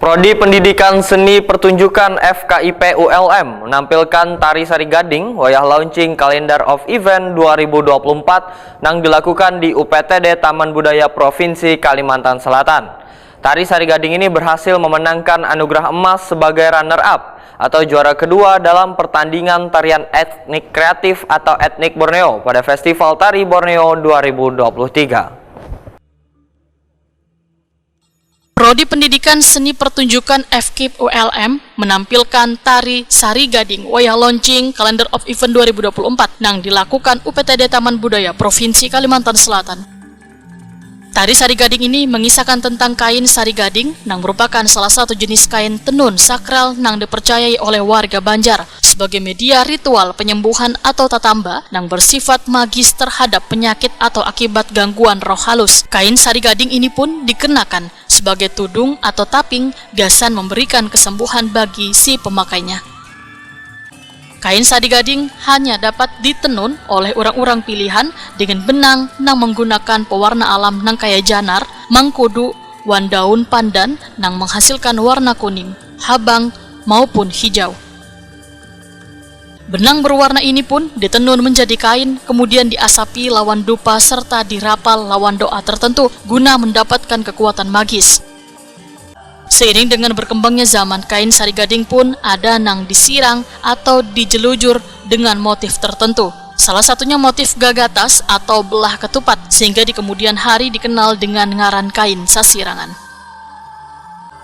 Prodi Pendidikan Seni Pertunjukan FKIP ULM menampilkan tari Sari Gading wayah launching Calendar of Event 2024 yang dilakukan di UPTD Taman Budaya Provinsi Kalimantan Selatan. Tari Sari Gading ini berhasil memenangkan anugerah emas sebagai runner-up atau juara kedua dalam pertandingan tarian etnik kreatif atau etnik Borneo pada Festival Tari Borneo 2023. Prodi Pendidikan Seni Pertunjukan FKIP ULM menampilkan tari Sari Gading wayah launching Calendar of Event 2024 yang dilakukan UPTD Taman Budaya Provinsi Kalimantan Selatan. Tari Sari Gading ini mengisahkan tentang kain sari gading yang merupakan salah satu jenis kain tenun sakral yang dipercayai oleh warga Banjar sebagai media ritual penyembuhan atau tatamba yang bersifat magis terhadap penyakit atau akibat gangguan roh halus. Kain sari gading ini pun dikenakan sebagai tudung atau taping gasan memberikan kesembuhan bagi si pemakainya. Kain sari gading hanya dapat ditenun oleh orang-orang pilihan dengan benang yang menggunakan pewarna alam nang kaya janar, mangkudu, wan daun pandan nang menghasilkan warna kuning, habang maupun hijau. Benang berwarna ini pun ditenun menjadi kain, kemudian diasapi lawan dupa serta dirapal lawan doa tertentu guna mendapatkan kekuatan magis. Seiring dengan berkembangnya zaman, kain sari gading pun ada nang disirang atau dijelujur dengan motif tertentu. Salah satunya motif gagatas atau belah ketupat, sehingga di kemudian hari dikenal dengan ngaran kain sasirangan.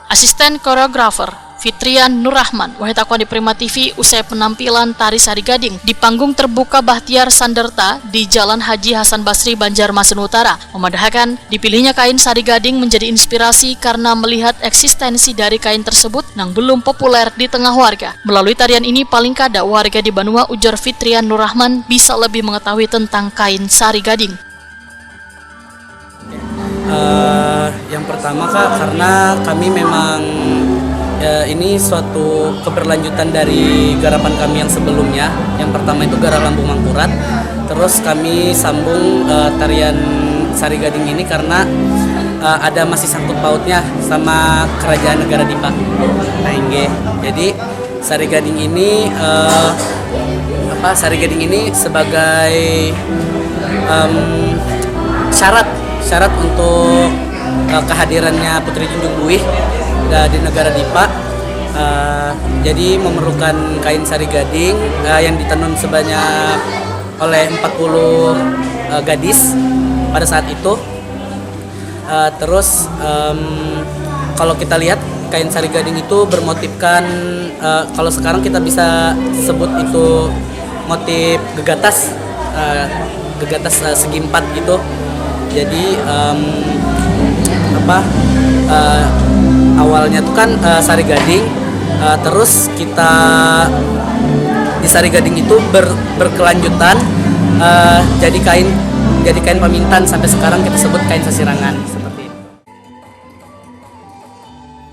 Asisten koreografer Fitrian Nurrahman Wahitakwani Prima TV usai penampilan tari Sari Gading di panggung terbuka Bahtiar Sanderta di Jalan Haji Hasan Basri, Banjarmasin Utara, memandahkan dipilihnya kain Sari Gading menjadi inspirasi karena melihat eksistensi dari kain tersebut yang belum populer di tengah warga. Melalui tarian ini paling kada warga di Banua, ujar Fitrian Nurrahman, bisa lebih mengetahui tentang kain Sari Gading. Yang pertama Kak, karena kami memang ini suatu keberlanjutan dari garapan kami yang sebelumnya. Yang pertama itu Gara Lambung Mangkurat. Terus kami sambung tarian Sari Gading ini karena ada masih sangkut pautnya sama Kerajaan Negara Dipa. Jadi Sari Gading ini Sari Gading ini sebagai syarat untuk kehadirannya Putri Junjung Buih di negara Dipa. Jadi memerlukan kain Sari Gading yang ditenun sebanyak oleh 40 gadis pada saat itu. Terus kalau kita lihat kain Sari Gading itu bermotifkan, kalau sekarang kita bisa sebut itu motif gegatas, segi empat gitu. Jadi awalnya tuh kan Sari Gading, terus kita di Sari Gading itu berkelanjutan jadi kain pamintan, sampai sekarang kita sebut kain sasirangan seperti ini.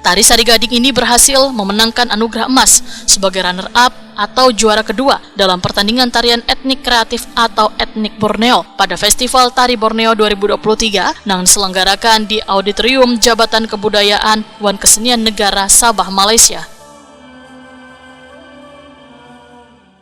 Tari Sari Gading ini berhasil memenangkan anugerah emas sebagai runner-up atau juara kedua dalam pertandingan tarian etnik kreatif atau etnik Borneo pada Festival Tari Borneo 2023 yang diselenggarakan di Auditorium Jabatan Kebudayaan Wan Kesenian Negara Sabah, Malaysia.